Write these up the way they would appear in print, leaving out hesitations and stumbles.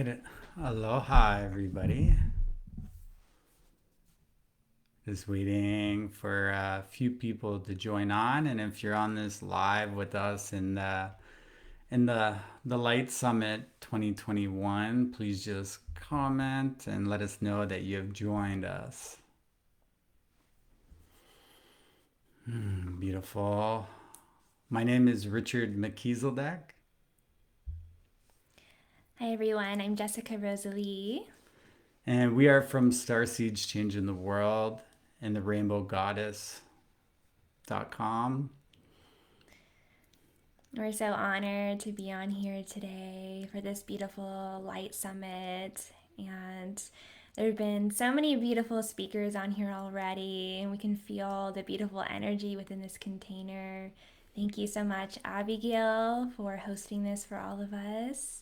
right. Aloha, everybody. Just waiting for a few people to join on, and if you're on this live with us in the Light Summit 2021, please just comment and let us know that you have joined us. Beautiful. My name is Richard Melchizedek. Hi everyone, I'm Jessica Rosalie. And we are from Starseeds Changing the World and the rainbowgoddess.com. We're so honored to be on here today for this beautiful light summit. And there have been so many beautiful speakers on here already, and we can feel the beautiful energy within this container. Thank you so much, Abigail, for hosting this for all of us.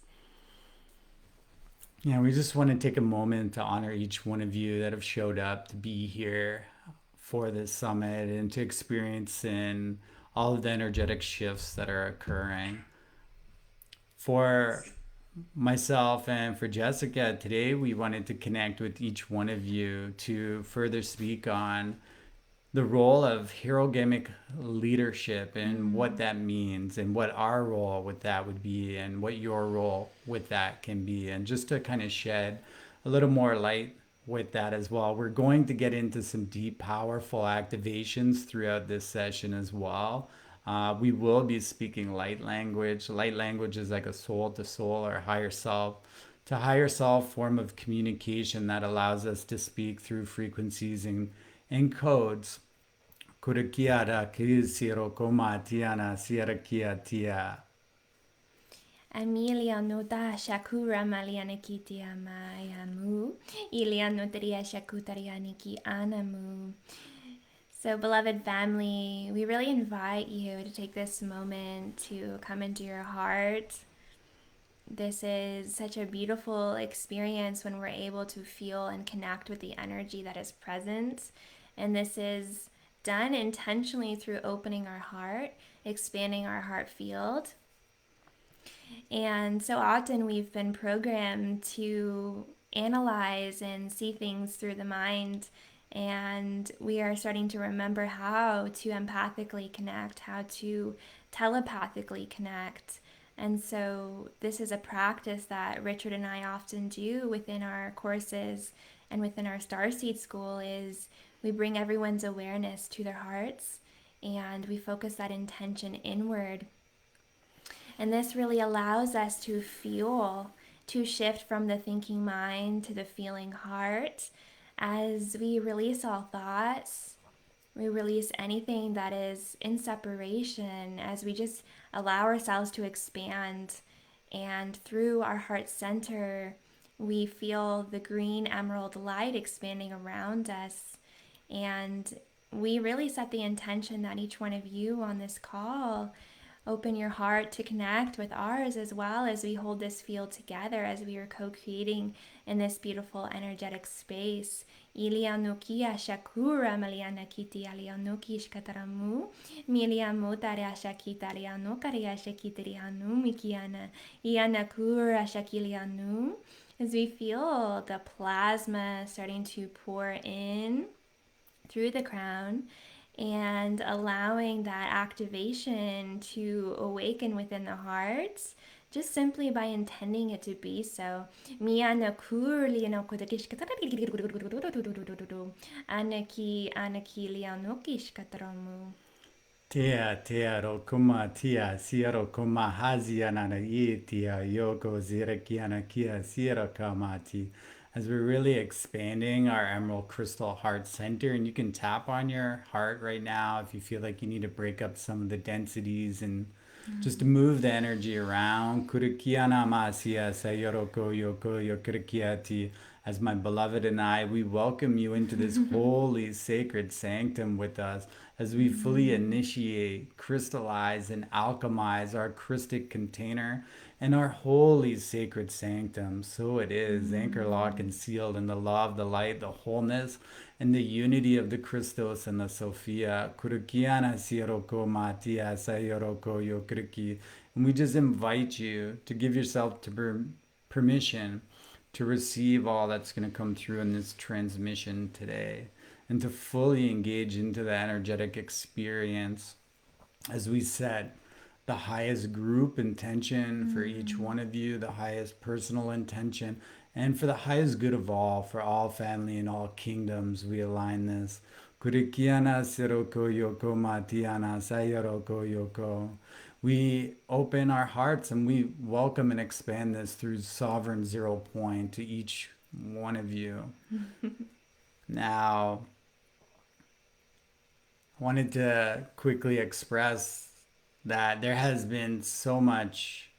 Yeah, we just want to take a moment to honor each one of you that have showed up to be here for this summit and to experience in all of the energetic shifts that are occurring. For myself and for Jessica, today we wanted to connect with each one of you to further speak on the role of hierogamic leadership and what that means and what our role with that would be and what your role with that can be, and just to kind of shed a little more light with that as well. We're going to get into some deep powerful activations throughout this session as well. We will be speaking light language. Light language is like a soul to soul or higher self to higher self form of communication that allows us to speak through frequencies and codes. Kurikiara kirisiro koma tiana siarakia tia. Amelia nota shakura malianiki amayamu. Ilia notaria shakutarianiki anamu. So, beloved family, we really invite you to take this moment to come into your heart. This is such a beautiful experience when we're able to feel and connect with the energy that is present. And this is done intentionally through opening our heart, expanding our heart field. And so often we've been programmed to analyze and see things through the mind, and we are starting to remember how to empathically connect, how to telepathically connect. And so this is a practice that Richard and I often do within our courses and within our Starseed school is we bring everyone's awareness to their hearts and we focus that intention inward. And this really allows us to feel, to shift from the thinking mind to the feeling heart. As we release all thoughts, we release anything that is in separation, as we just allow ourselves to expand. And through our heart center, we feel the green emerald light expanding around us. And we really set the intention that each one of you on this call open your heart to connect with ours as well as we hold this field together as we are co-creating in this beautiful energetic space. Ilianukia shakura maliana kiti alianuki shkataramu milia motaria shakita lianukaria shakitirianu mikiana ianakura shakilianu. As we feel the plasma starting to pour in through the crown and allowing that activation to awaken within the heart just simply by intending it to be so. Tea tea ro kuma tia siero kuma haziana i tia yoko zirakiana kia siera kamati. As we're really expanding our emerald crystal heart center, and you can tap on your heart right now if you feel like you need to break up some of the densities and just to move the energy around. Kurikiana masia sayoroko yoko yokurikiati. As my beloved and I, we welcome you into this holy sacred sanctum with us as we fully initiate, crystallize, and alchemize our Christic container and our holy sacred sanctum. So it is, anchor, lock, and sealed in the love, the light, the wholeness, and the unity of the Christos and the Sophia. Kurukiana siroko matia sayoroko yokriki. And we just invite you to give yourself to permission to receive all that's going to come through in this transmission today and to fully engage into the energetic experience. As we said, the highest group intention for each one of you, the highest personal intention, and for the highest good of all, for all family and all kingdoms, we align this. Kurikiana Siroko Yoko Matiana Sayaroko Yoko. We open our hearts and we welcome and expand this through sovereign 0 point to each one of you. Now, I wanted to quickly express that there has been so much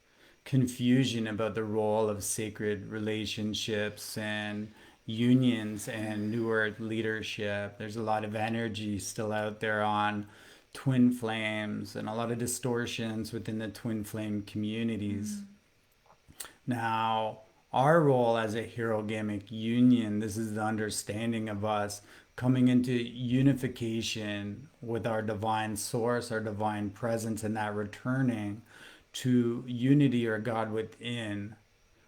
confusion about the role of sacred relationships and unions and New Earth leadership. There's a lot of energy still out there on twin flames and a lot of distortions within the twin flame communities. Now, our role as a Hierogamic union, this is the understanding of us coming into unification with our divine source, our divine presence, and that returning to unity or God within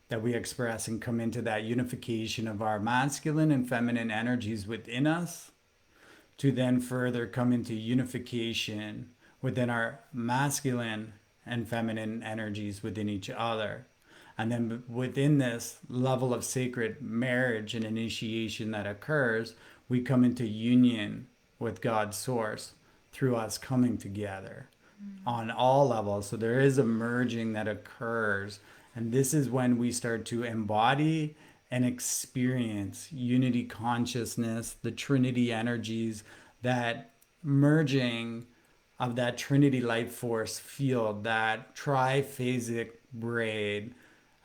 that we express and come into that unification of our masculine and feminine energies within us to then further come into unification within our masculine and feminine energies within each other. And then within this level of sacred marriage and initiation that occurs, we come into union with God's source through us coming together on all levels. So there is a merging that occurs. And this is when we start to embody and experience unity consciousness, the Trinity energies, that merging of that Trinity light force field, that triphasic braid.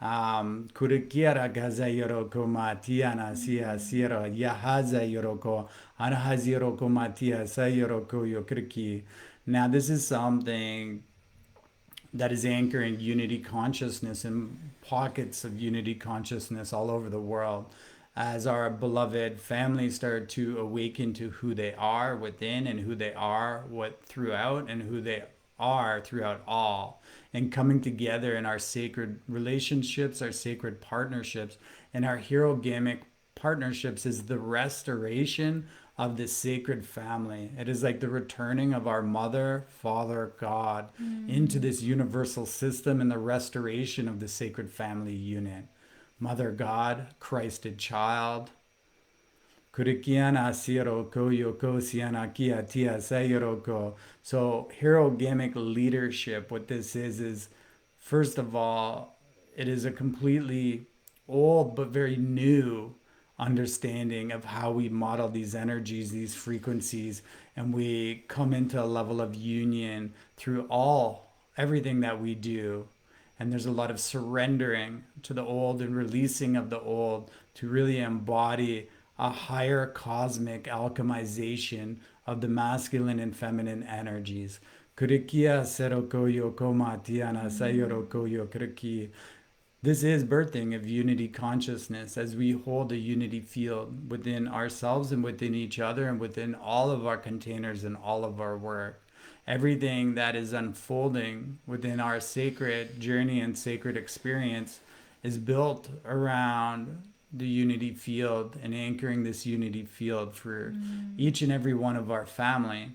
Kurikiara gaza yoroko matia sia sierra yahaza yoroko anahazi yoroko matia sa yoroko yokriki. Now this is something that is anchoring unity consciousness and pockets of unity consciousness all over the world as our beloved families start to awaken to who they are within and who they are what throughout and who they are throughout all, and coming together in our sacred relationships, our sacred partnerships, and our Hierogamic partnerships is the restoration of this sacred family. It is like the returning of our mother, father, God into this universal system and the restoration of the sacred family unit. Mother God, Christed child. Kurikiana siroko yoko sianakia tia sayuroko. So Hierogamic leadership, what this is first of all, it is a completely old but very new understanding of how we model these energies, these frequencies, and we come into a level of union through everything that we do. And there's a lot of surrendering to the old and releasing of the old to really embody a higher cosmic alchemization of the masculine and feminine energies. Kurikia seroko yoko matiana sayoroko yokriki. This is birthing of unity consciousness as we hold a unity field within ourselves and within each other and within all of our containers and all of our work. Everything that is unfolding within our sacred journey and sacred experience is built around the unity field and anchoring this unity field for each and every one of our family.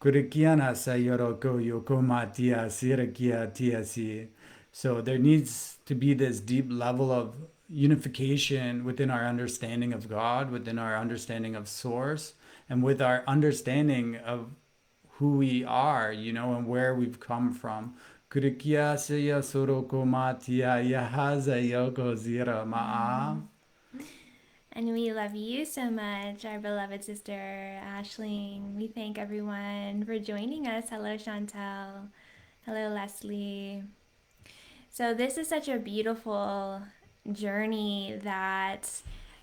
Kurikiana sayoroko yokomatia sirakia tiasi. So there needs to be this deep level of unification within our understanding of God, within our understanding of Source, and with our understanding of who we are, and where we've come from. Kurikia seya soroko matia yahaza yoko zira ma'a. And we love you so much, our beloved sister Ashling. We thank everyone for joining us. Hello, Chantel. Hello, Leslie. So this is such a beautiful journey that,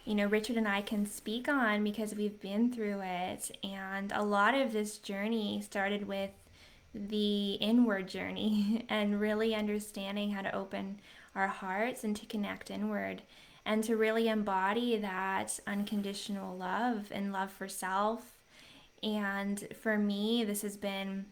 Richard and I can speak on because we've been through it. And a lot of this journey started with the inward journey and really understanding how to open our hearts and to connect inward and to really embody that unconditional love and love for self. And for me, this has been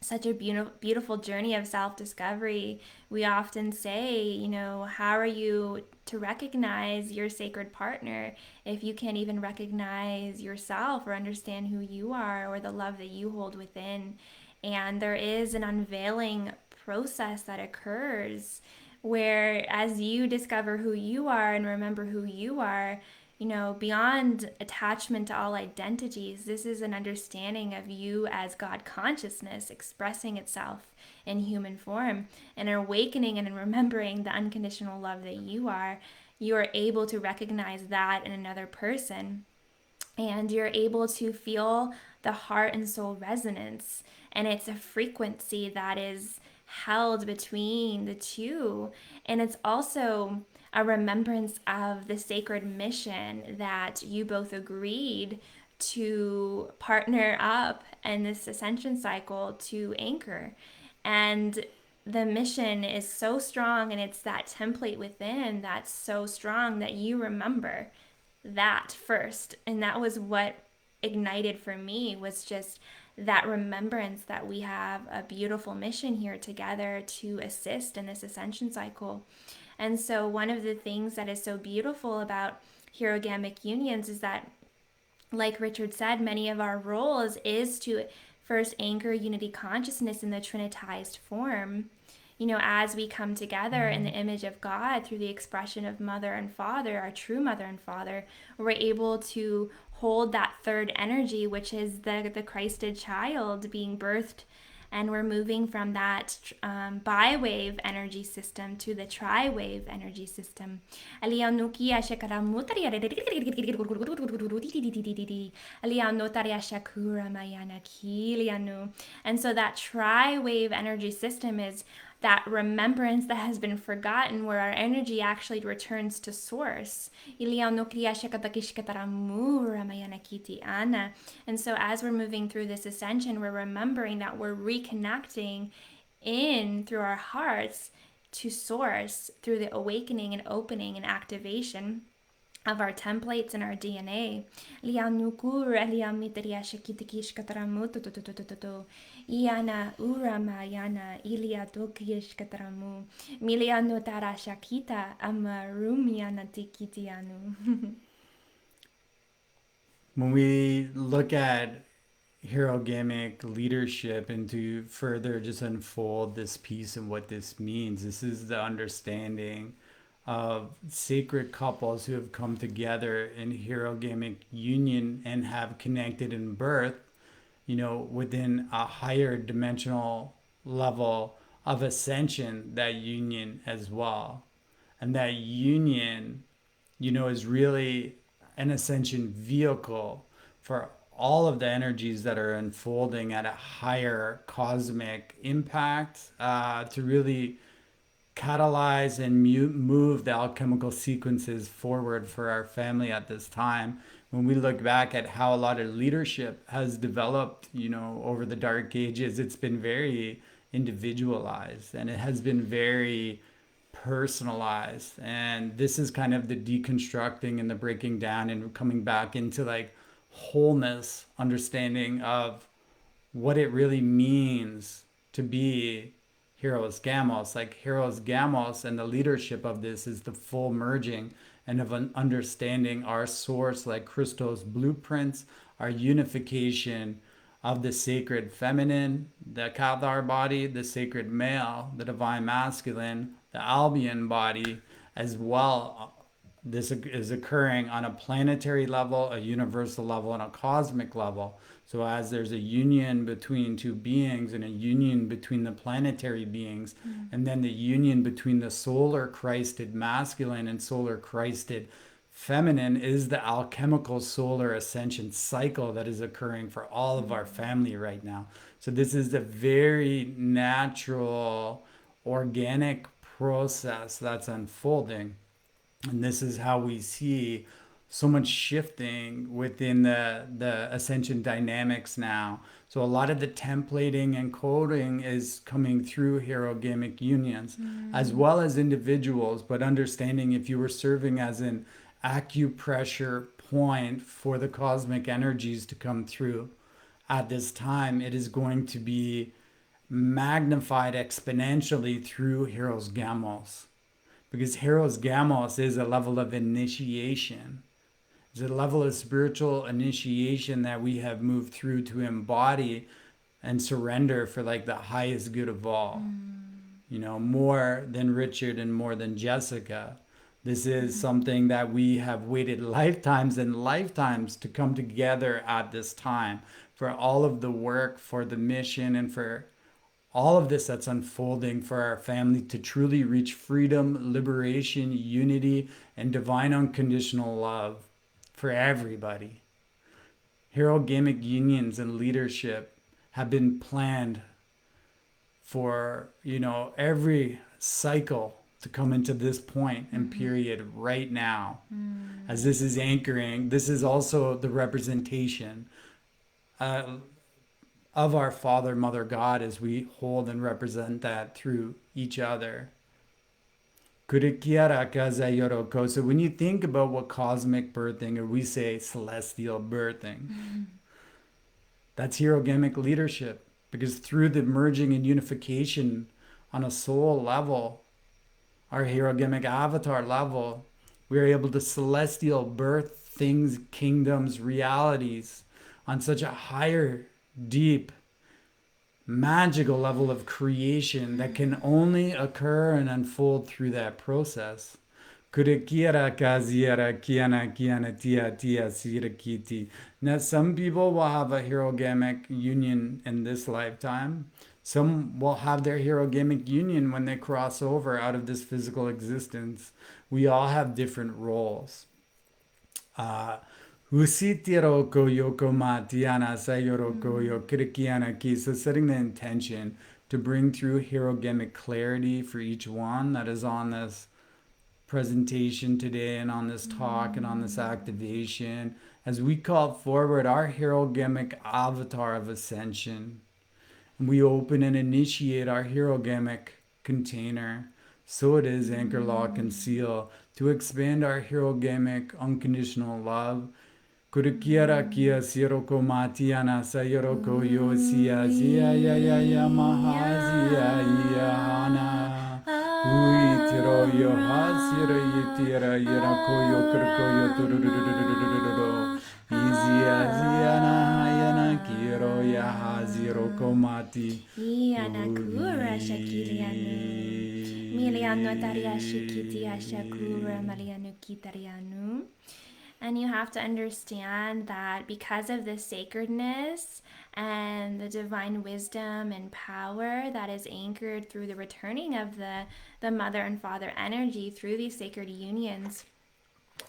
such a beautiful journey of self-discovery. We often say, how are you to recognize your sacred partner if you can't even recognize yourself or understand who you are or the love that you hold within? And there is an unveiling process that occurs where, as you discover who you are and remember who you are, beyond attachment to all identities, this is an understanding of you as God consciousness expressing itself in human form, and awakening and remembering the unconditional love that you are able to recognize that in another person, and you're able to feel the heart and soul resonance. And it's a frequency that is held between the two. And it's also a remembrance of the sacred mission that you both agreed to partner up in this ascension cycle to anchor. And the mission is so strong, and it's that template within that's so strong that you remember that first. And that was what ignited for me, was just that remembrance that we have a beautiful mission here together to assist in this ascension cycle. And so one of the things that is so beautiful about Hierogamic unions is that, like Richard said, many of our roles is to first anchor unity consciousness in the trinitized form. As we come together in the image of God through the expression of mother and father, our true mother and father, we're able to hold that third energy, which is the Christed child being birthed. And we're moving from that bi-wave energy system to the tri-wave energy system. And so that tri-wave energy system is that remembrance that has been forgotten, where our energy actually returns to source. And so as we're moving through this ascension, we're remembering that we're reconnecting in through our hearts to source through the awakening and opening and activation of our templates and our DNA. Iana uramayana ilia dokish kataramu. Miliano tara shakita amarumiana tikitianu. When we look at Hierogamic leadership and to further just unfold this piece and what this means, this is the understanding of sacred couples who have come together in Hierogamic union and have connected in birth, within a higher dimensional level of ascension, that union as well. And that union, is really an ascension vehicle for all of the energies that are unfolding at a higher cosmic impact, to really catalyze and move the alchemical sequences forward for our family at this time. When we look back at how a lot of leadership has developed, over the dark ages, it's been very individualized and it has been very personalized. And this is kind of the deconstructing and the breaking down and coming back into like wholeness, understanding of what it really means to be Heroes Gamos. Like Heroes Gamos and the leadership of this is the full merging and of an understanding our source, like Christos blueprints, our unification of the sacred feminine, the Cathar body, the sacred male, the divine masculine, the Albion body, as well. This is occurring on a planetary level, a universal level, and a cosmic level. So as there's a union between two beings and a union between the planetary beings, and then the union between the solar Christed masculine and solar Christed feminine, is the alchemical solar ascension cycle that is occurring for all of our family right now. So this is a very natural, organic process that's unfolding. And this is how we see so much shifting within the ascension dynamics now. So a lot of the templating and coding is coming through Hierogamic unions, as well as individuals, but understanding if you were serving as an acupressure point for the cosmic energies to come through at this time, it is going to be magnified exponentially through Heroes Gamos. Because Heroes Gamos is a level of initiation. It's a level of spiritual initiation that we have moved through to embody and surrender for like the highest good of all. More than Richard and more than Jessica. This is something that we have waited lifetimes and lifetimes to come together at this time for all of the work, for the mission, and for all of this that's unfolding for our family to truly reach freedom, liberation, unity, and divine unconditional love for everybody. Hierogamic unions and leadership have been planned for, every cycle to come into this point and period right now. As this is anchoring, this is also the representation of our Father, Mother, God as we hold and represent that through each other. So when you think about what cosmic birthing, or we say celestial birthing, that's hierogamic leadership. Because through the merging and unification on a soul level, our hierogamic avatar level, we are able to celestial birth things, kingdoms, realities on such a higher, deep, magical level of creation that can only occur and unfold through that process. Now, some people will have a hierogamic union in this lifetime. Some will have their hierogamic union when they cross over out of this physical existence. We all have different roles. So setting the intention to bring through hierogamic clarity for each one that is on this presentation today and on this talk and on this activation, as we call forward our hierogamic avatar of ascension. And we open and initiate our hierogamic container. So it is anchor, lock, and seal to expand our hierogamic unconditional love. Kurikiara kia siroko matiana sayoroko yosia zia ya ya ya mahazia ya hana. Uitiro yo hasiro yitira yarako yo kurko yo turururururururu. Izia zia na hayana kiro ya haziro komati. Iana kura shakirianu. Miliano taria shikitia shakura malianu kitarianu. And you have to understand that because of the sacredness and the divine wisdom and power that is anchored through the returning of the mother and father energy through these sacred unions,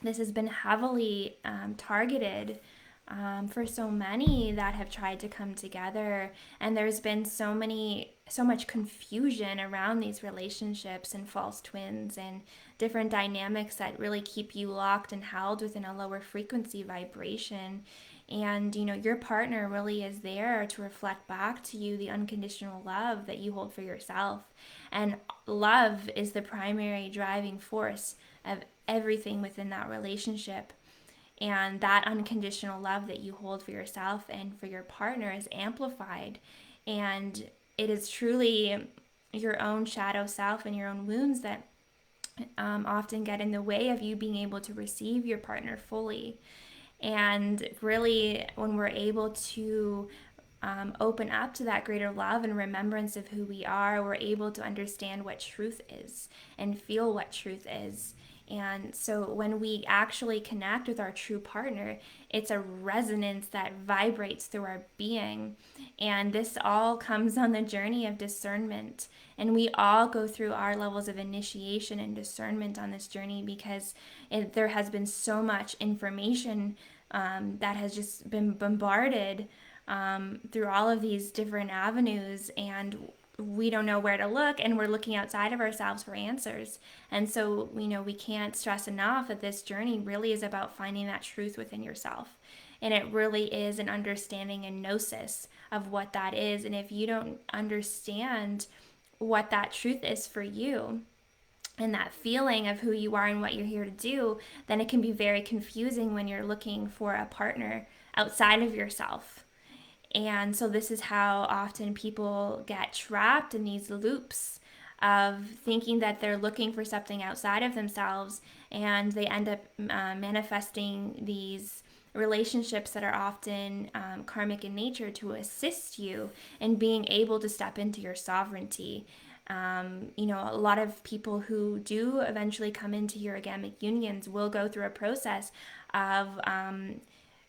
this has been heavily targeted for so many that have tried to come together. And there's been so much confusion around these relationships and false twins and different dynamics that really keep you locked and held within a lower frequency vibration. And your partner really is there to reflect back to you the unconditional love that you hold for yourself. And love is the primary driving force of everything within that relationship. And that unconditional love that you hold for yourself and for your partner is amplified. And it is truly your own shadow self and your own wounds that often get in the way of you being able to receive your partner fully. And really, when we're able to open up to that greater love and remembrance of who we are, we're able to understand what truth is and feel what truth is. And so when we actually connect with our true partner, it's a resonance that vibrates through our being. And this all comes on the journey of discernment. And we all go through our levels of initiation and discernment on this journey because there has been so much information that has just been bombarded through all of these different avenues, and we don't know where to look, and we're looking outside of ourselves for answers. And so we can't stress enough that this journey really is about finding that truth within yourself. And it really is an understanding and gnosis of what that is. And if you don't understand what that truth is for you and that feeling of who you are and what you're here to do, then it can be very confusing when you're looking for a partner outside of yourself. And so this is how often people get trapped in these loops of thinking that they're looking for something outside of themselves, and they end up manifesting these relationships that are often karmic in nature to assist you in being able to step into your sovereignty. A lot of people who do eventually come into Hierogamic unions will go through a process of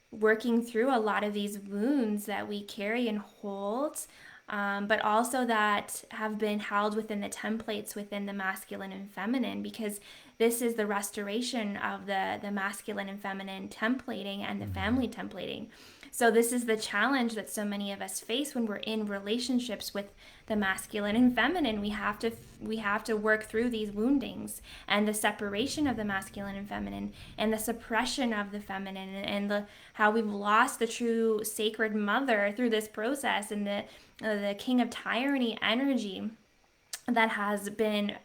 working through a lot of these wounds that we carry and hold, but also that have been held within the templates within the masculine and feminine, because this is the restoration of the masculine and feminine templating and the family templating. So this is the challenge that so many of us face when we're in relationships with the masculine and feminine. We have to work through these woundings and the separation of the masculine and feminine, and the suppression of the feminine, and the how we've lost the true sacred mother through this process, and the king of tyranny energy that has been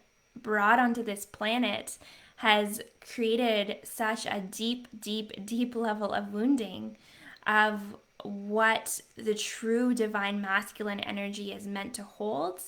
brought onto this planet has created such a deep, deep, deep level of wounding of what the true divine masculine energy is meant to hold.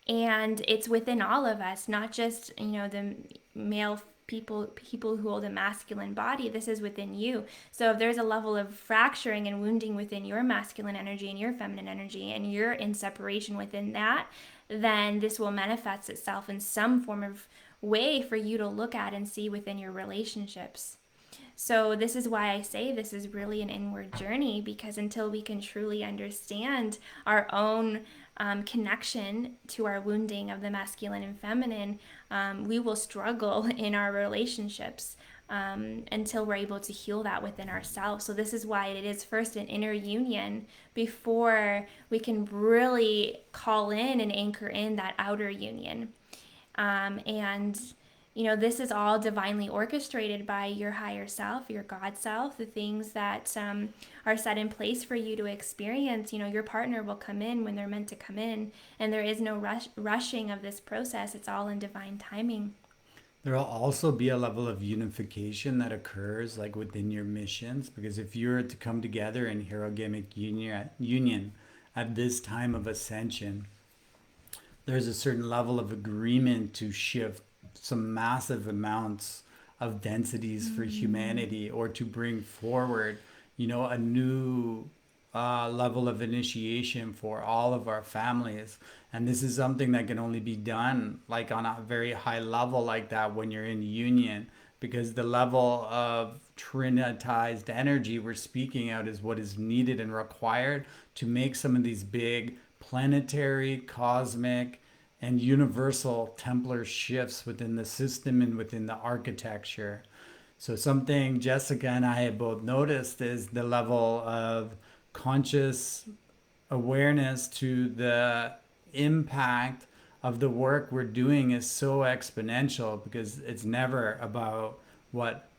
And it's within all of us, not just, the male people who hold a masculine body. This is within you. So if there's a level of fracturing and wounding within your masculine energy and your feminine energy, and you're in separation within that, then this will manifest itself in some form of way for you to look at and see within your relationships. So, this is why I say this is really an inward journey, because until we can truly understand our own connection to our wounding of the masculine and feminine, we will struggle in our relationships until we're able to heal that within ourselves. So, this is why it is first an inner union before we can really call in and anchor in that outer union. And this is all divinely orchestrated by your higher self, your God self, the things that are set in place for you to experience. Your partner will come in when they're meant to come in, and there is no rushing of this process. It's all in divine timing. There will also be a level of unification that occurs like within your missions, because if you're to come together in Hierogamic union at this time of ascension, there's a certain level of agreement to shift some massive amounts of densities for humanity, or to bring forward, a new level of initiation for all of our families. And this is something that can only be done like on a very high level like that when you're in union, because the level of trinitized energy we're speaking out is what is needed and required to make some of these big planetary, cosmic, and universal Templar shifts within the system and within the architecture. So, something Jessica and I have both noticed is the level of conscious awareness to the impact of the work we're doing is so exponential, because it's never about what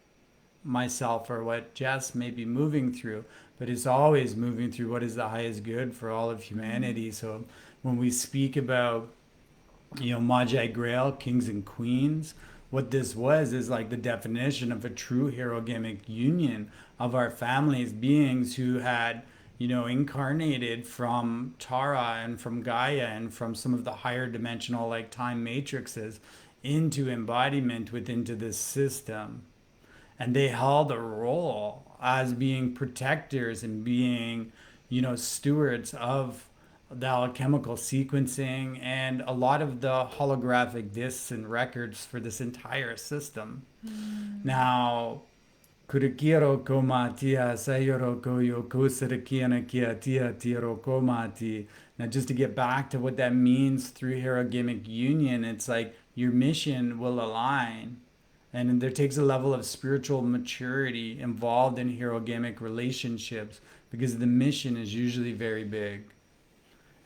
myself or what Jess may be moving through, but it's always moving through what is the highest good for all of humanity. So when we speak about, Maji Grail, kings and queens, what this was is like the definition of a true Hierogamic union of our families, beings who had, incarnated from Tara and from Gaia and from some of the higher dimensional like time matrices into embodiment within to this system. And they held a role as being protectors and being, stewards of the alchemical sequencing and a lot of the holographic discs and records for this entire system. Now, Kurikiro komatia sayoro koyo kusirikiana kia tia tiro komati. Now, just to get back to what that means through Hierogamic union, it's like your mission will align. And there takes a level of spiritual maturity involved in Hierogamic relationships, because the mission is usually very big.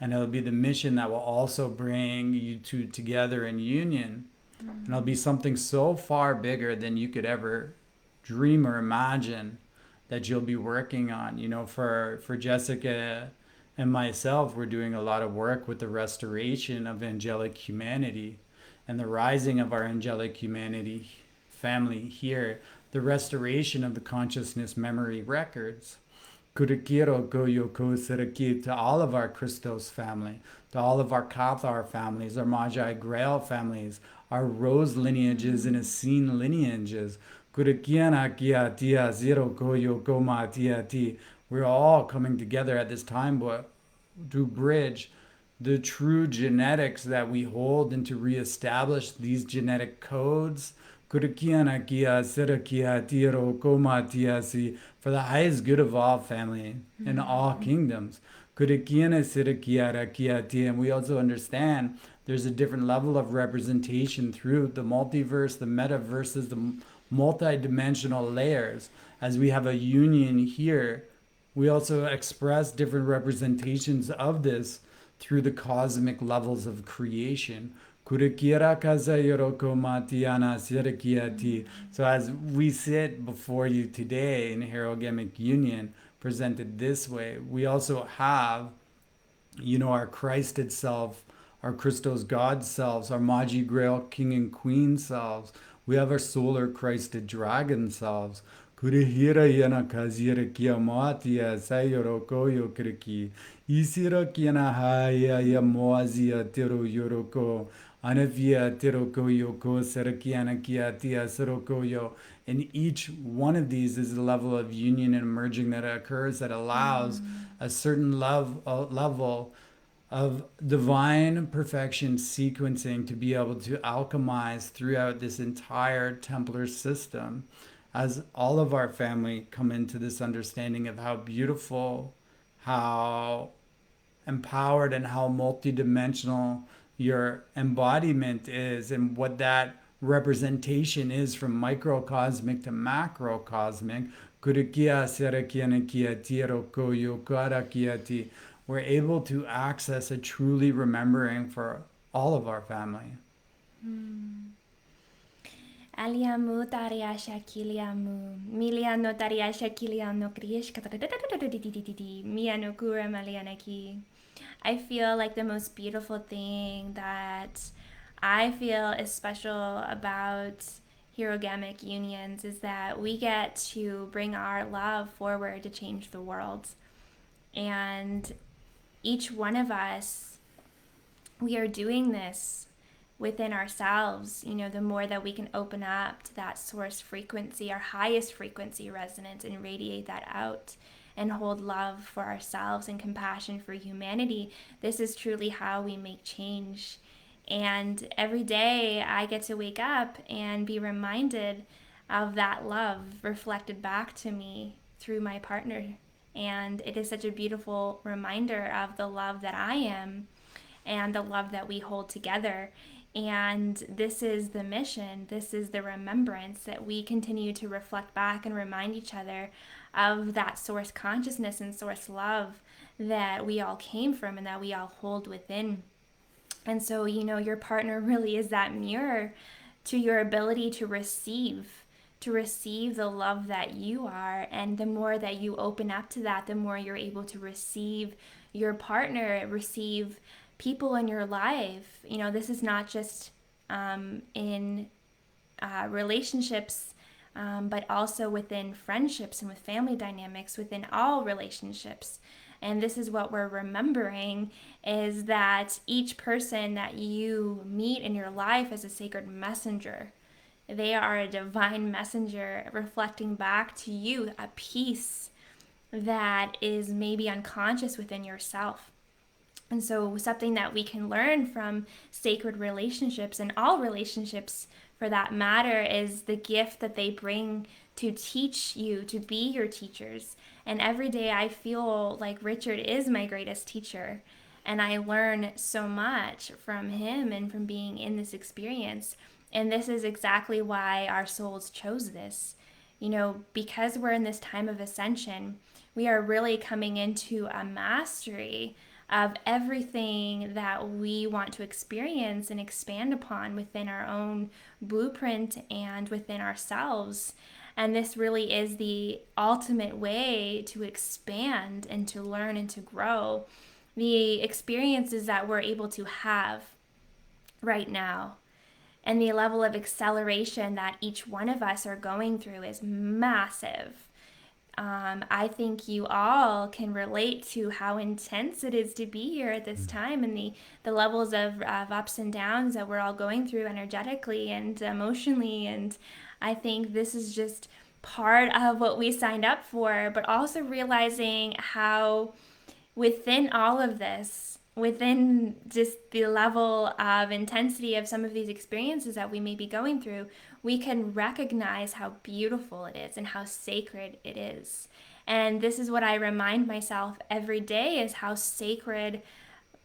And it'll be the mission that will also bring you two together in union. And it'll be something so far bigger than you could ever dream or imagine that you'll be working on. For Jessica and myself, we're doing a lot of work with the restoration of angelic humanity and the rising of our angelic humanity family here, the restoration of the consciousness memory records. Kurikiro Goyoko Siriki, to all of our Christos family, to all of our Cathar families, our Maji Grail families, our Rose lineages and Essene lineages. Kurikiana Kia Tia Zero Goyo Goma Tia Ti. We're all coming together at this time, but to bridge the true genetics that we hold and to reestablish these genetic codes for the highest good of all family and all kingdoms. And we also understand there's a different level of representation through the multiverse, the metaverses, the multi-dimensional layers. As we have a union here, we also express different representations of this through the cosmic levels of creation. So as we sit before you today in Hierogamic union, presented this way, we also have, our Christed self, our Christos God selves, our Maji Grail King and Queen selves. We have our solar Christed dragon selves. Kurihira yana kazira kiamatia sayoro koyo kriki. Isira kiana haya ya moazia tiro yoroko. Anavia tiro koyoko sarakiana kiatia sorokoyo. And each one of these is a level of union and merging that occurs that allows a certain level of divine perfection sequencing to be able to alchemize throughout this entire Templar system as all of our family come into this understanding of how beautiful, how empowered, and how multidimensional your embodiment is, and what that representation is from microcosmic to macrocosmic. We're able to access a truly remembering for all of our family. Aliamu tariasha kiliamu, miliano tariasha kiliano kriish miano kura malianaki. I feel like the most beautiful thing that I feel is special about Hierogamic unions is that we get to bring our love forward to change the world. And each one of us, we are doing this within ourselves. The more that we can open up to that source frequency, our highest frequency resonance, and radiate that out and hold love for ourselves and compassion for humanity, this is truly how we make change. And every day I get to wake up and be reminded of that love reflected back to me through my partner. And it is such a beautiful reminder of the love that I am and the love that we hold together. And this is the mission, this is the remembrance, that we continue to reflect back and remind each other of that source consciousness and source love that we all came from and that we all hold within. And so, your partner really is that mirror to your ability to receive the love that you are. And the more that you open up to that, the more you're able to receive your partner, receive people in your life. This is not just in relationships, but also within friendships and with family dynamics, within all relationships. And this is what we're remembering, is that each person that you meet in your life is a sacred messenger. They are a divine messenger reflecting back to you a piece that is maybe unconscious within yourself. And so something that we can learn from sacred relationships, and all relationships for that matter, is the gift that they bring to teach you, to be your teachers. And every day I feel like Richard is my greatest teacher. And I learn so much from him and from being in this experience. And this is exactly why our souls chose this. Because we're in this time of ascension, we are really coming into a mastery of everything that we want to experience and expand upon within our own blueprint and within ourselves. And this really is the ultimate way to expand and to learn and to grow. The experiences that we're able to have right now and the level of acceleration that each one of us are going through is massive. I think you all can relate to how intense it is to be here at this time, and the levels of ups and downs that we're all going through energetically and emotionally. And I think this is just part of what we signed up for, but also realizing how within all of this, within just the level of intensity of some of these experiences that we may be going through, we can recognize how beautiful it is and how sacred it is. And this is what I remind myself every day, is how sacred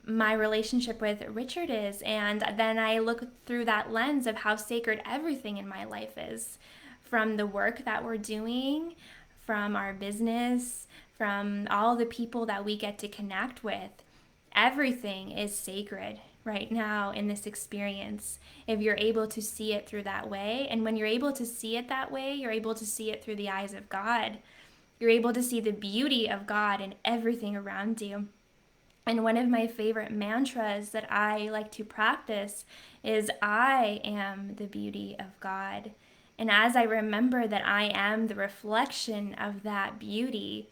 my relationship with Richard is. And then I look through that lens of how sacred everything in my life is, from the work that we're doing, from our business, from all the people that we get to connect with. Everything is sacred right now in this experience, if you're able to see it through that way. And when you're able to see it that way, you're able to see it through the eyes of God. You're able to see the beauty of God in everything around you. And one of my favorite mantras that I like to practice is, I am the beauty of God. And as I remember that I am the reflection of that beauty,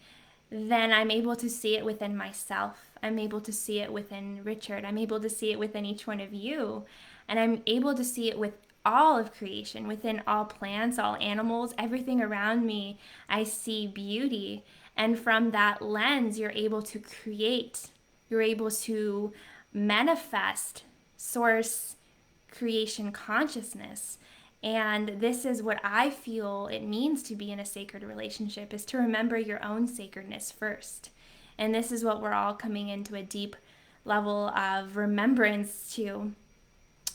then I'm able to see it within myself. I'm able to see it within Richard. I'm able to see it within each one of you. And I'm able to see it with all of creation, within all plants, all animals, everything around me. I see beauty. And from that lens, you're able to create. You're able to manifest source creation consciousness. And this is what I feel it means to be in a sacred relationship, is to remember your own sacredness first. And this is what we're all coming into a deep level of remembrance to,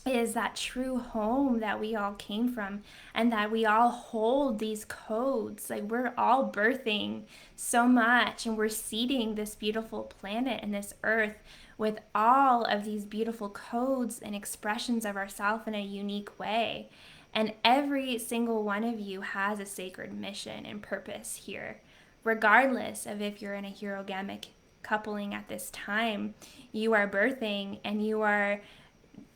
is that true home that we all came from, and that we all hold these codes. Like, we're all birthing so much, and we're seeding this beautiful planet and this earth with all of these beautiful codes and expressions of ourself in a unique way. And every single one of you has a sacred mission and purpose here, regardless of if you're in a hierogamic coupling at this time. You are birthing, and you are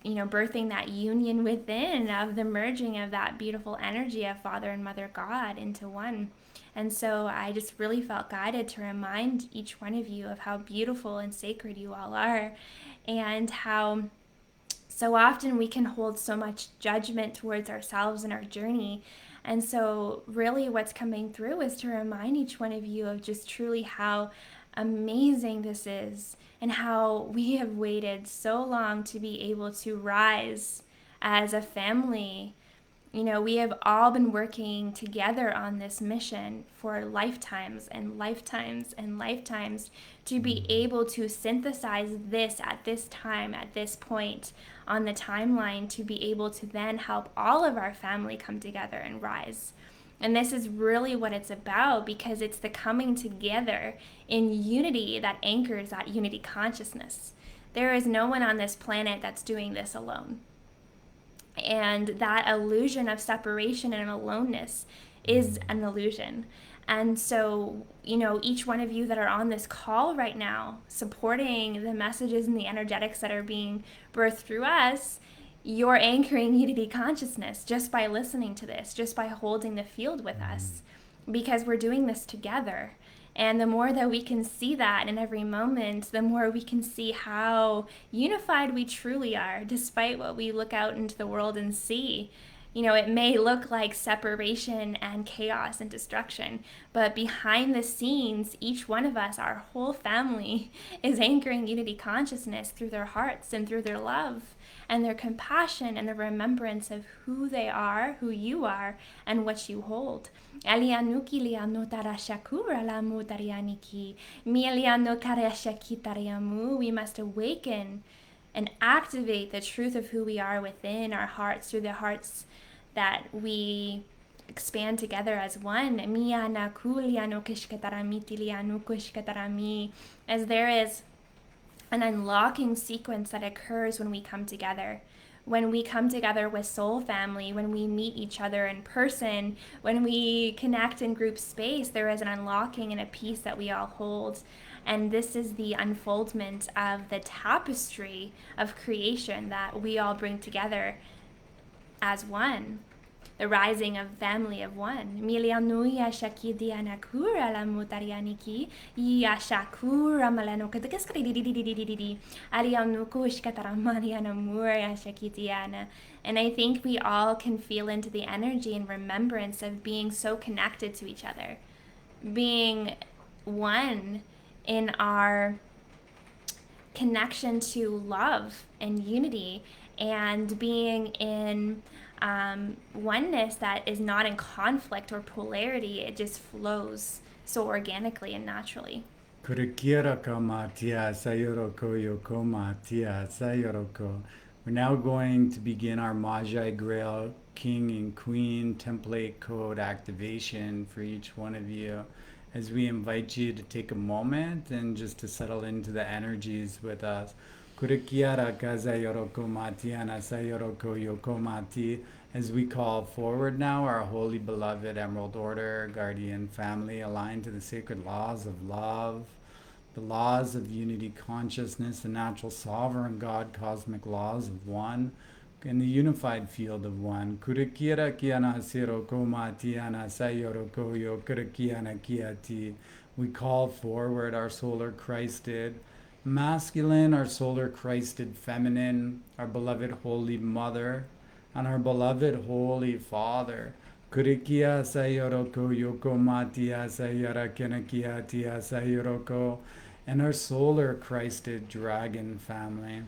birthing that union within, of the merging of that beautiful energy of Father and Mother God into one. And so I just really felt guided to remind each one of you of how beautiful and sacred you all are, and how so often we can hold so much judgment towards ourselves and our journey. And so really what's coming through is to remind each one of you of just truly how amazing this is, and how we have waited so long to be able to rise as a family. We have all been working together on this mission for lifetimes and lifetimes and lifetimes, to be able to synthesize this at this time, at this point on the timeline, to be able to then help all of our family come together and rise. And this is really what it's about, because it's the coming together in unity that anchors that unity consciousness. There is no one on this planet that's doing this alone. And that illusion of separation and aloneness is an illusion. And so, each one of you that are on this call right now, supporting the messages and the energetics that are being birthed through us, you're anchoring unity consciousness just by listening to this, just by holding the field with us, because we're doing this together. And the more that we can see that in every moment, the more we can see how unified we truly are, despite what we look out into the world and see. It may look like separation and chaos and destruction, but behind the scenes, each one of us, our whole family, is anchoring unity consciousness through their hearts and through their love and their compassion and the remembrance of who they are, who you are, and what you hold. We must awaken and activate the truth of who we are within our hearts, through the hearts that we expand together as one. As there is an unlocking sequence that occurs when we come together. When we come together with soul family, when we meet each other in person, when we connect in group space, there is an unlocking and a peace that we all hold. And this is the unfoldment of the tapestry of creation that we all bring together as one. the rising of family of one. Milianuya shakidiana kura la mutarianiki, ya shakura malano kadakaskadi arianuku shkataramaniana muria shakidiana. And I think we all can feel into the energy and remembrance of being so connected to each other, being one in our connection to love and unity, and being in oneness that is not in conflict or polarity. It just flows so organically and naturally. Kurikiera kamatia sayoroko yokomatia sayoroko. We're now going to begin our Maji Grail King and Queen template code activation for each one of you, as we invite you to take a moment and just to settle into the energies with us. Kurikiara kaza yoroko matiana sayoroko yokomati. As we call forward now our holy beloved Emerald Order, guardian family, aligned to the sacred laws of love, the laws of unity consciousness, the natural sovereign God cosmic laws of one, in the unified field of one. Kurikira kiana siroko matiana sayoroko yo kurikiana kiati. We call forward our solar Christed masculine, our solar Christed feminine, our beloved Holy Mother, and our beloved Holy Father. Kurikia sayoroko yoko matia sayara kenakiatia sayoroko, and our solar Christed dragon family.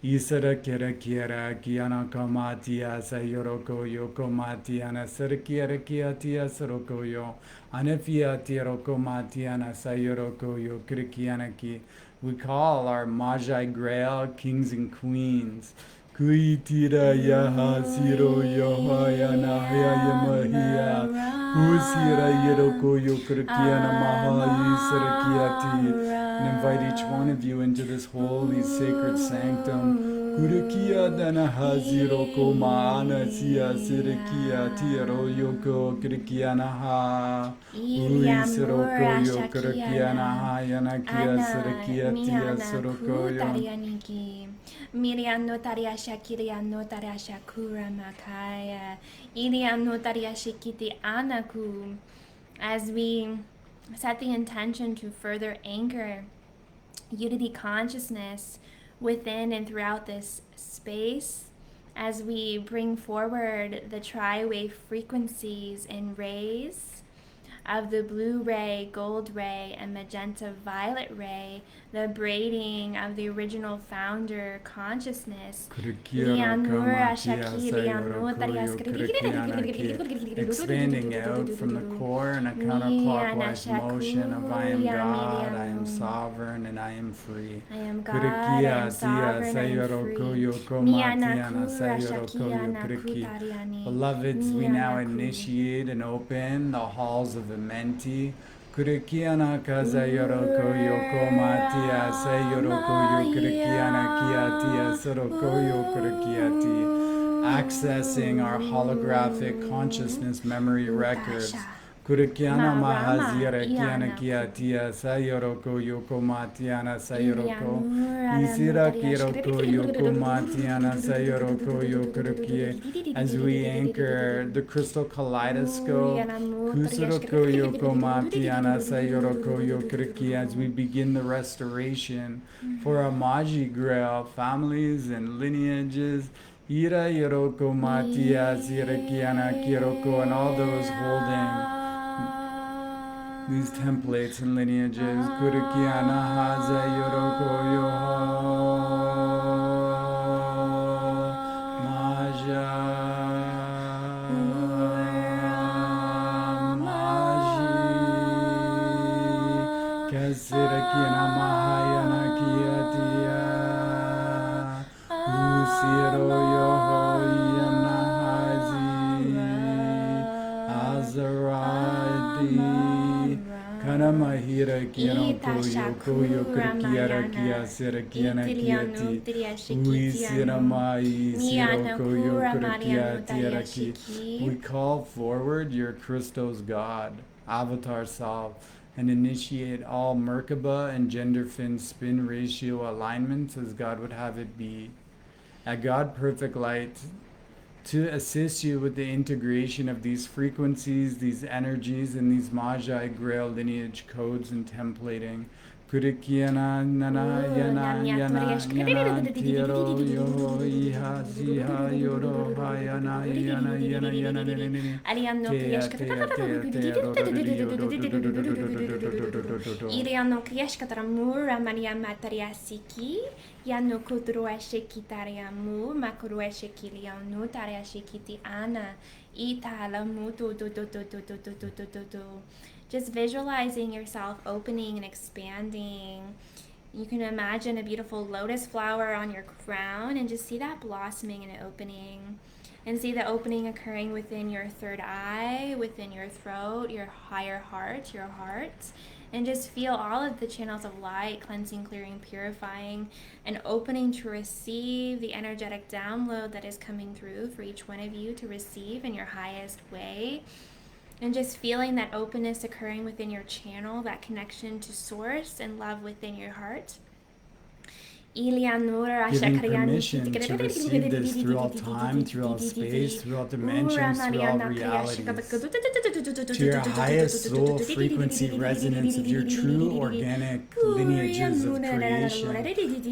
Isara kera kiera kiana kamatia sayoroko yoko matiana sarakiera kiatia saroko yo anefia tiroko matiana sayoroko yo krikiana ki. We call our Maji Grail kings and queens. Kuitira yaha siro yohaya nahaya yamahia. Usira yeroko yokrakiana maha yisarakiati. And invite each one of you into this holy sacred sanctum. Kurikia dana haziroko maana siya sirakia tiro yoko krikiana ha. Uisiroko yokrakiana ha yanakia sirakia tia siroko yo. Miriano taria shakiriano taria shakura makaya. Iliano taria shikiti anaku. As we set the intention to further anchor unity consciousness within and throughout this space, as we bring forward the tri-wave frequencies and rays of the blue ray, gold ray, and magenta violet ray, the braiding of the original founder consciousness. Expanding out from the core in a counterclockwise motion of I am God, I am sovereign, and I am free. I am God, I am sovereign, I am free. Beloveds, we now initiate and open the halls of the Menti. Kurikiana kaza yoroko yoko matia se yoroko yokurikiana kiatia soroko yokurikiati. Accessing our holographic consciousness memory records. Kurikiana mahazira kiana kiatia sayoroko yoko matiana sayoroko. Isira kiroko yoko matiana sayoroko yokurukie. As we anchor the crystal kaleidoscope, Kusaroko yoko matiana sayoroko yokurukie, as we begin the restoration for our Maji Grail families and lineages. Ira yoroko matia zirakiana kiroko, and all those holding these templates and lineages. Kurikiana haza yoroko yoho maja maji kasirakiana mahayana kiatia usiro yoho yanahazi azaradi. Kanamahira kiano koyo krikiara kia sera kiana kiati. Uisiramai siro koyo krikia tiaraki. We call forward your Christos God, avatar self, and initiate all Merkaba and gender fin spin ratio alignments as God would have it be. At God perfect light, to assist you with the integration of these frequencies, these energies, and these Maji Grail lineage codes and templating. Kurikiana nana yana yana yana tiro yo iha ziha yoro ha yana yana yana yana nene tea tea tea tea Iriano Kriashkataramura Maria Matariasiki, Yano Kudruashekitariamu, Makuruashekilianu, Tariashekiti Ana, Italamu, just visualizing yourself opening and expanding. You can imagine a beautiful lotus flower on your crown and just see that blossoming and opening. And see the opening occurring within your third eye, within your throat, your higher heart, your heart. And just feel all of the channels of light, cleansing, clearing, purifying, and opening to receive the energetic download that is coming through for each one of you to receive in your highest way. And just feeling that openness occurring within your channel, that connection to source and love within your heart. Giving permission to receive this through all time, through all space, through all dimensions, through all realities, to your highest soul frequency resonance of your true organic lineages of creation.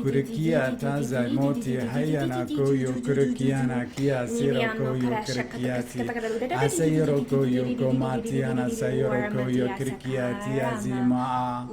Kurikia taza moti hayana koyo kurikiana kia siro koyo kurikiati asayoro koyo komatiana sayoro koyo kurikiati azima.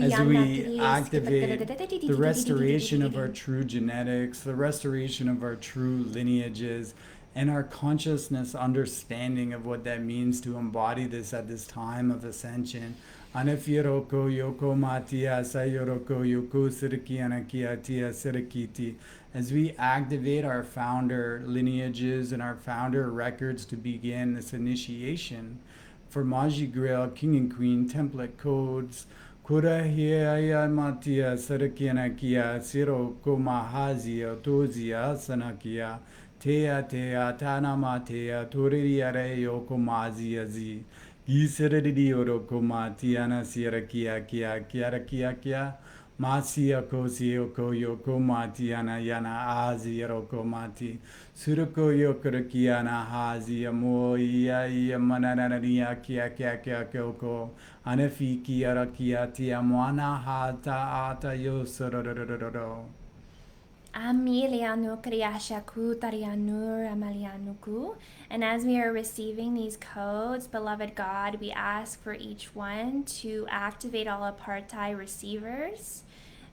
As we activate the restoration of our true genetics, the restoration of our true lineages, and our consciousness understanding of what that means to embody this at this time of ascension. Anafiroko yoko matia sayoroko yoko sirikianakiatia sirikiti. As we activate our founder lineages and our founder records to begin this initiation for Maji Grail, King and Queen template codes, Kura hiya matia sarakianakia siro komahazia tozia sanakia tea tea tanamatea toririare yokomazia zi gisiridi orokomatiana sirakia kia kia kia masia kosio yokomatiana yana azia rokomati suroko yokurakiana hazia moia mananania kia kyoko Anafiki arakiati amwana hata ata yosororororo. Amilianu Kriyashaku Tarianur Amalianuku. And as we are receiving these codes, beloved God, we ask for each one to activate all apartheid receivers.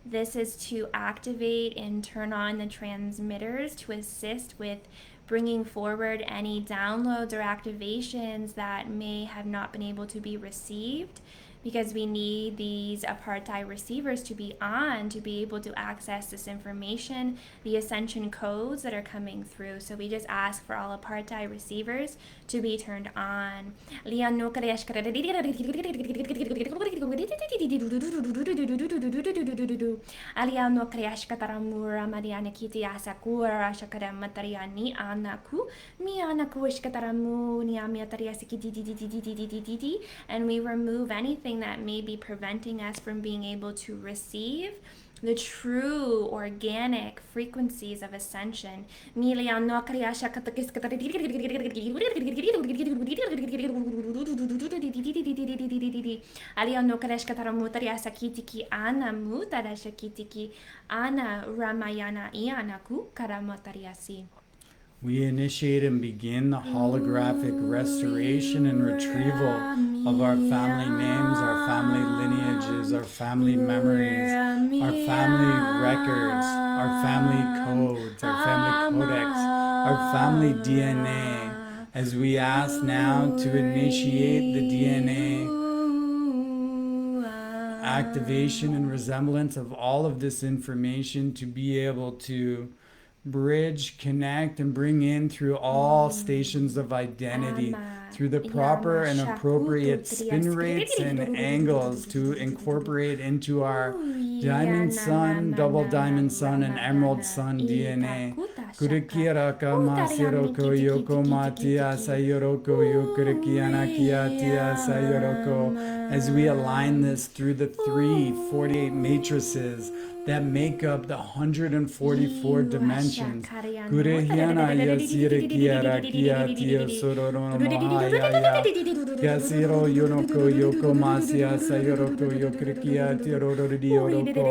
This is to activate and turn on the transmitters to assist with bringing forward any downloads or activations that may have not been able to be received, because we need these apartheid receivers to be on to be able to access this information, the ascension codes that are coming through. So we just ask for all apartheid receivers to be turned on. And we remove anything that may be preventing us from being able to receive the true organic frequencies of ascension. We initiate and begin the holographic restoration and retrieval of our family names, our family lineages, our family memories, our family records, our family codes, our family codex, our family DNA, as we ask now to initiate the DNA activation and resemblance of all of this information to be able to bridge, connect, and bring in through all stations of identity through the proper and appropriate spin rates and angles to incorporate into our diamond sun, double diamond sun, and emerald sun DNA. Kurikiraka masiroko yoko matia sayoroko yokurikiana kiatia sayoroko. As we align this through the 348 matrices that make up the 144 Iwasha dimensions. Karyano. Kurehiana yasira kiara kia tia sororo mahaya ya. Yasiro yonoko yoko masia sayoroko yokrikia tiroro dioroko.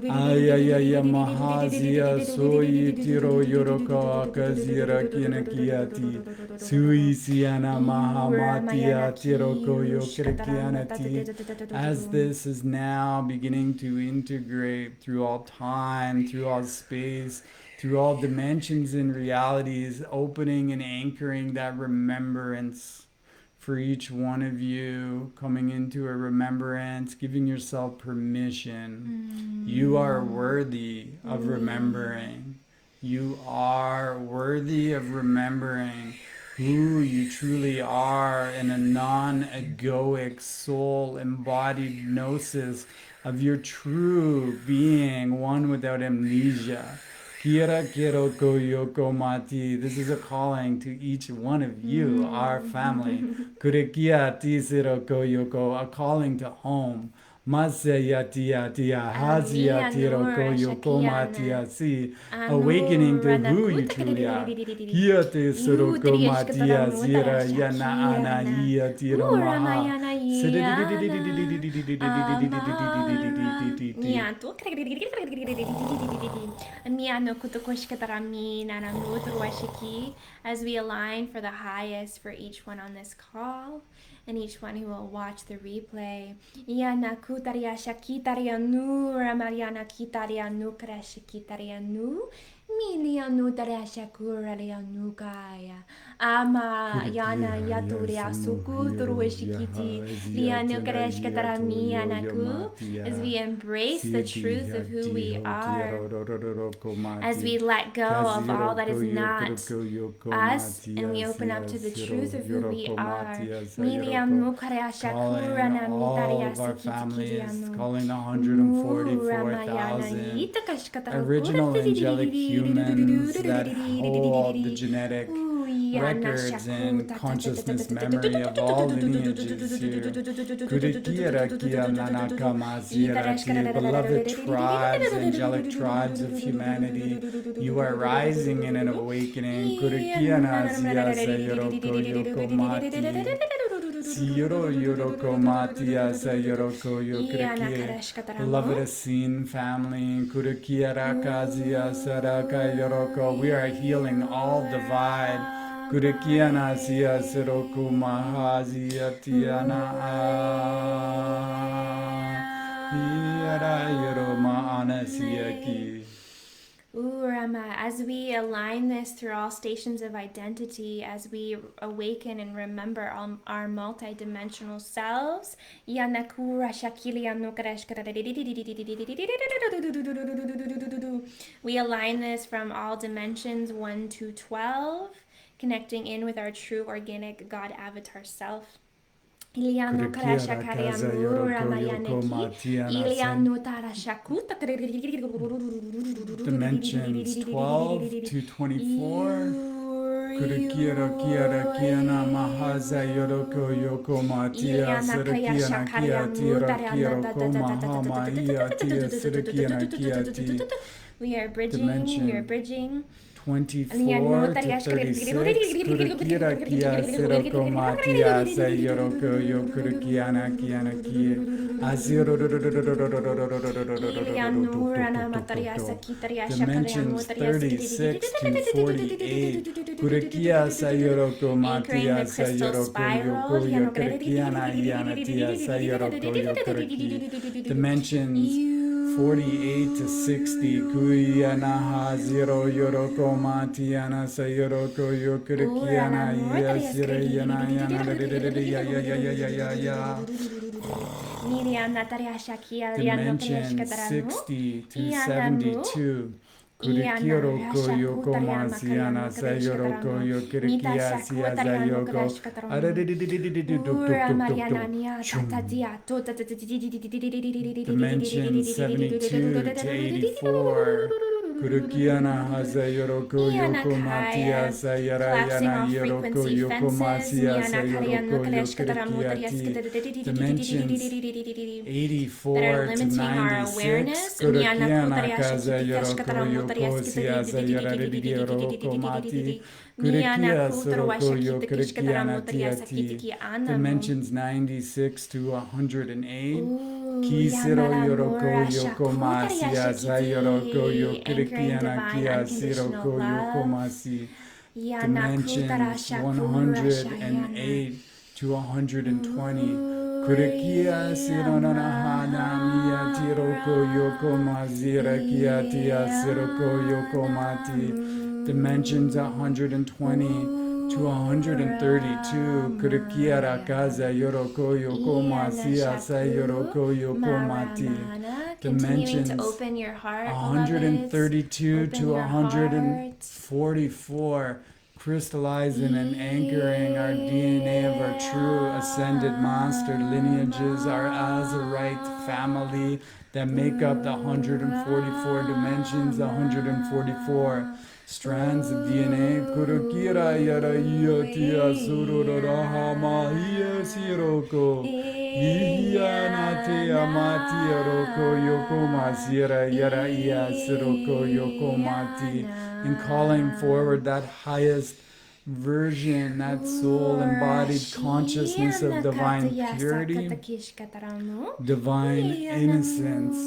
Ayaya mahazia soyi tiro yoroko akazira kinakiati. Sui siana mahamatia tiroko yokrikianati. As this is now beginning to integrate through all time, through all space, through all dimensions and realities, opening and anchoring that remembrance for each one of you, coming into a remembrance, giving yourself permission. You are worthy of remembering. You are worthy of remembering who you truly are in a non-egoic soul embodied gnosis of your true being, one without amnesia. Kira kiro koyoko mati. This is a calling to each one of you, our family. Kurikia tisiro koyoko, a calling to home. Masaya tia hazia tiro koyoko matia si, awakening to who you truly are. Kia te suroko matia zira yana ana ia tiro maha. As we align for the highest for each one on this call and each one who will watch the replay. Yana kutaria shakitaria nu ramariana kitaria nu krashikitaria nu milianu daria shakuraria nu kaya. Ama yana yaturia suku turuishikiti lianu krashkatara mianaku. As we embrace the truth of who we are, as we let go of all that is not us and we open up to the truth of who we are. Calling all of our families, calling the 144,000 original angelic humans that hold the genetic records and consciousness memory of all lineages here. Kurikia kia nanaka mazira kia, beloved tribes, angelic tribes of humanity, you are rising in an awakening. Kurikia nazia sayoroko yoko mati. Siyoro yoroko matia sayoroko yokrikie. Beloved Asin family, Kurikia rakazia saraka yoroko. We are healing all divide. Kurikia nasia siroku mahazia tiana. Yara yoroma anasiaki. Urama, as we align this through all stations of identity, as we awaken and remember our multidimensional selves, we align this from all dimensions 1 to 12, connecting in with our true organic God avatar self. Ilianu karasha karianu ramayaneki Ilianu tarashakuta dimensions 12 to 24. Kurikira kiara kiana mahaza yoroko yoko matia sarakiana kia tira kiroko mahama ia tia sarakiana kia ti. We are bridging. 24 to 36. Kurikira kia siroko matia sayoroko yokurukiana kiana kia. Aziro dimensions 36 to 48. Kurikia sayoroko matia sayoroko yoko yokurukiana iana tia sayoroko yokuruki. Dimensions 48 to 60. Kuyana zero yoroko matiana sayoroko yokurikiana yasira yana yana ya. Dimension 60 to 72. Kurikiroko yoko masiana sayoroko yokurikia sia sayoko. Dimension 72 to 84. Kurikiana Haza Yoroko Yoko Matia Sayara Collapsing Yana all Yoroko frequency Yoko fences. Masia Sayoroko Yokirikiati. Dimensions That are 84 to limiting our 96. awareness. Kurikiana Kaza Yoroko Yoko Sia Sayara Yoroko Mati. Kurikia Soroko Yokirikiana Tiati. Dimensions 96 to 108. Kisiro Yoroko Yoko Masia Sayoroko Anchoring Yokirikiana divine Kia unconditional Siroko Yoko love. Masi. Dimensions 108 to 120. Kurikia Sironahana Mia Tiroko Yoko Mazira Kia Tia Siroko Yoko Mati. Dimensions 120 to 132. Kurikia Rakaza Yoroko Yoko Masia Sayoroko Yoko Mati. Continuing to Dimensions open your heart, 132 beloveds. to Open your 144, crystallizing and anchoring our DNA of our true ascended master lineages, our Azurite family that make up the 144 dimensions, the 144 strands of DNA. Kurukira yara yotia sururaha mahia siroko. Ihianate amati roko yoko masira yara iya siroko yoko mati. In calling forward that highest version, that soul embodied consciousness of divine purity, divine innocence,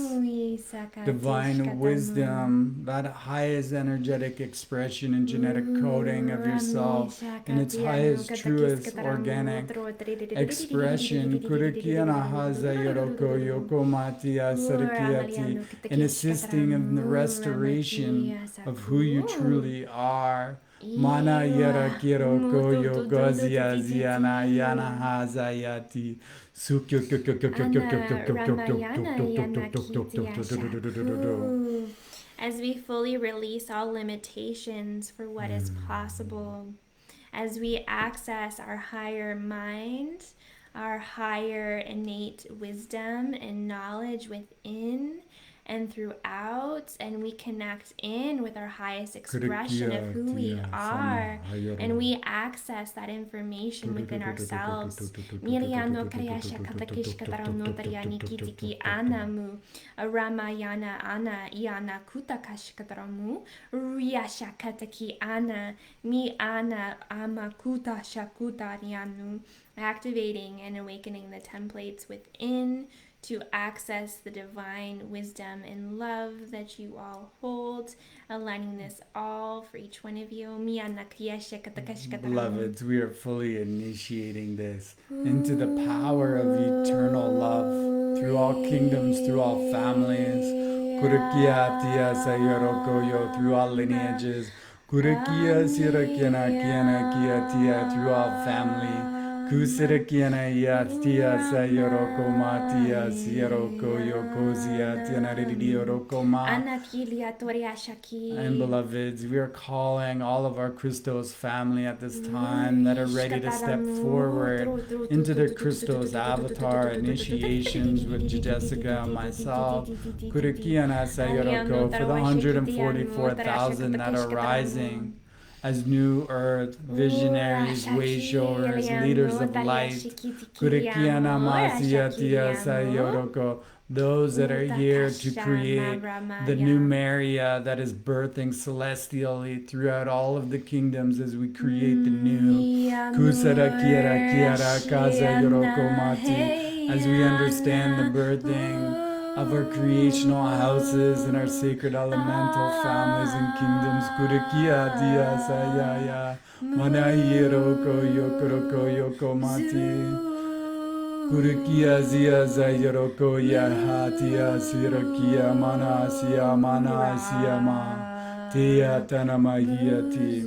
divine wisdom, that highest energetic expression and genetic coding of yourself in its highest, truest, organic expression. Kurikiana haza yoroko yoko matia sarikiati, in assisting in the restoration of who you truly are. Mana yara kiroko yokozia ziana yana hazayati. As we fully release all limitations for what is possible, as we access our higher mind, our higher innate wisdom and knowledge within and throughout, and we connect in with our highest expression of who we are, and we access that information within ourselves. Miriano Kariasha Katakish Katarano Tariani Kitiki Anamu Ramayana Ana Iana Kutakash Kataramu Riasha Kataki Ana Mi Ana Amakuta Shakuta Rianu, activating and awakening the templates within to access the divine wisdom and love that you all hold, aligning this all for each one of you. Beloveds, we are fully initiating this into the power of eternal love through all kingdoms, through all families. Kurikia tia sayoroko yo, through all lineages. Kurikia sirakiana kiana kia tia, through all family. Kusirakiana ya tia sayoroko matia siaroko yokozia tiana ridioroko ma. And beloveds, we are calling all of our Christos family at this time that are ready to step forward into their Christos avatar initiations with Jessica and myself. Kurikiana Sayoroko for the 144,000 that are rising as new earth visionaries, way showers, leaders of light. Kurikiana Masiatia Sayoroko, those that are here to create the new Maria that is birthing celestially throughout all of the kingdoms as we create the new Kusara Kiara Kiara Kaza Yoroko Mati, as we understand the birthing of our creational houses and our sacred elemental families and kingdoms. Kurikia Dia Sayaya Manahiroko Yokoroko Yoko Mati. Kurikia zia zayaroko ya hatia sirakia mana ma tia tanamahiati.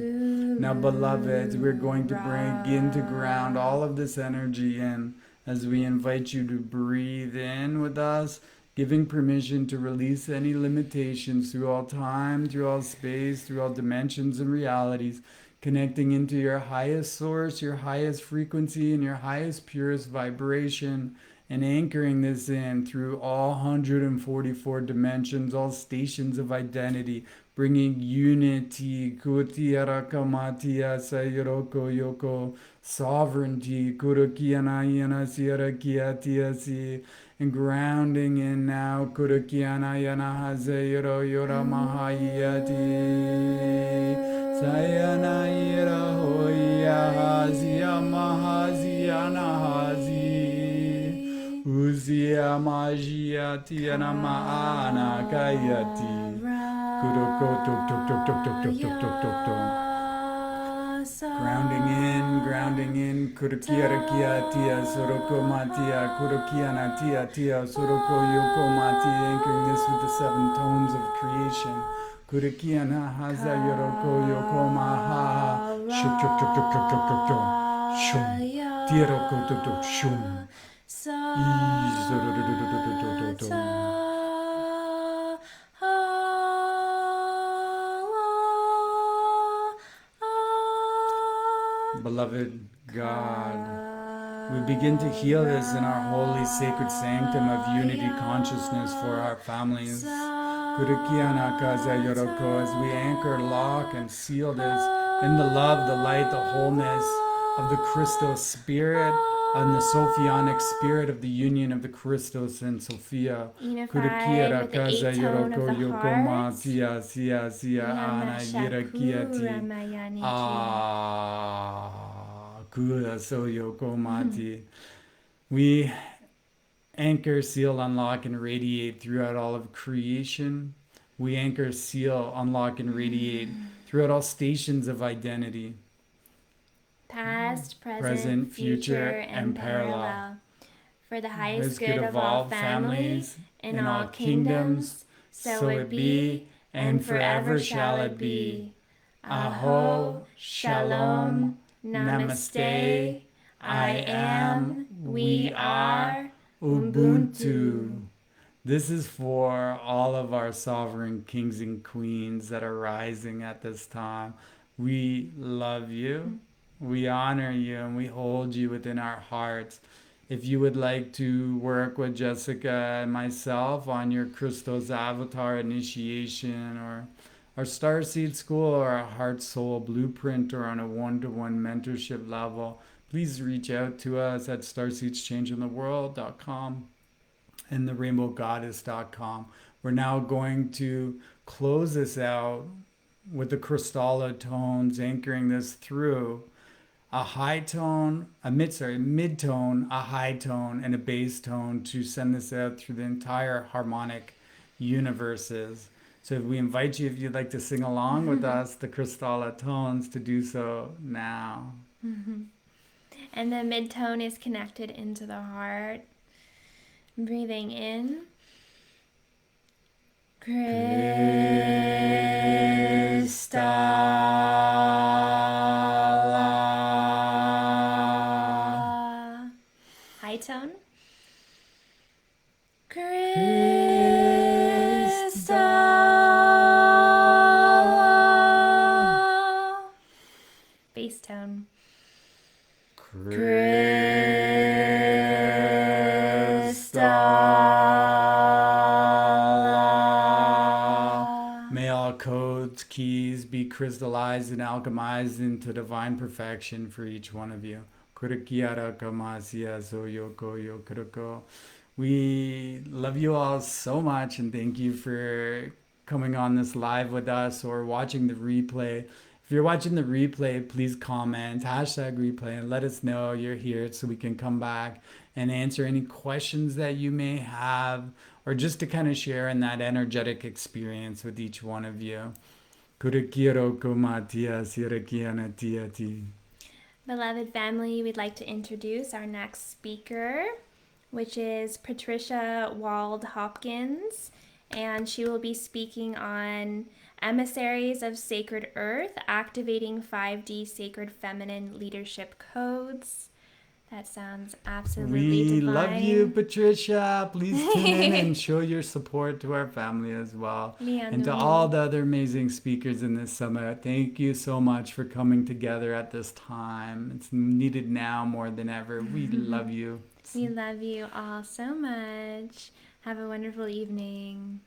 Now, beloveds, we're going to begin to ground all of this energy in as we invite you to breathe in with us, giving permission to release any limitations through all time, through all space, through all dimensions and realities, connecting into your highest source, your highest frequency, and your highest, purest vibration, and anchoring this in through all 144 dimensions, all stations of identity, bringing unity, kutiarakamatia sayuroko yoko, sovereignty, kurukianayana siarakiatiasi, and grounding in now, kurukianayana hazayuro yora mahayati, sayana ira hoya hazia mahaziana hazi, uzia magia tiana maana kayati. Kuroko tok tok tok tok tok tok tok tok tok tok. Grounding in, kurukia rakia tia, soroko matia, kurukia natia tia, soroko yoko mati, anchoring this with the 7 tones of creation. Kurukia na haza yoroko yoko maha, shuk tok tok tok tok tok tok tok, shum, tiroko tok tok shum, Beloved God, we begin to heal this in our holy sacred sanctum of unity consciousness for our families. As we anchor, lock, and seal this in the love, the light, the wholeness of the Christos spirit and the Sophionic spirit of the union of the Christos and Sophia. Unified with the 8 tone of the heart. We anchor, seal, unlock, and radiate throughout all of creation. We anchor, seal, unlock, and radiate throughout all stations of identity. Past, present, future, and parallel. For the highest good of all families, in all kingdoms, so it be, and forever shall it be. Aho, Shalom, Namaste, I am, we are, Ubuntu. This is for all of our sovereign kings and queens that are rising at this time. We love you, we honor you, and we hold you within our hearts. If you would like to work with Jessica and myself on your Christos Avatar initiation, or our Starseed School, or our Heart Soul Blueprint, or on a one-to-one mentorship level, please reach out to us at starseedschangingtheworld.com and therainbowgoddess.com. We're now going to close this out with the Crystalla tones, anchoring this through a high tone, mid-tone, a high tone, and a bass tone to send this out through the entire harmonic universes. So we invite you, if you'd like to sing along with us, the Crystalla tones, to do so now. And the mid-tone is connected into the heart. Breathing in. Crystalla. High tone. Crystalla. Bass tone. May all codes, keys be crystallized and alchemized into divine perfection for each one of you. We love you all so much, and thank you for coming on this live with us or watching the replay. If you're watching the replay, please comment, #replay, and let us know you're here so we can come back and answer any questions that you may have, or just to kind of share in that energetic experience with each one of you. Beloved family, we'd like to introduce our next speaker, which is Patricia Wald Hopkins, and she will be speaking on Emissaries of Sacred Earth, activating 5D Sacred Feminine Leadership Codes. That sounds absolutely We divine. love you, Patricia. Please tune in and show your support to our family as well. And to all the other amazing speakers in this summit, thank you so much for coming together at this time. It's needed now more than ever. We love you. We love you all so much. Have a wonderful evening.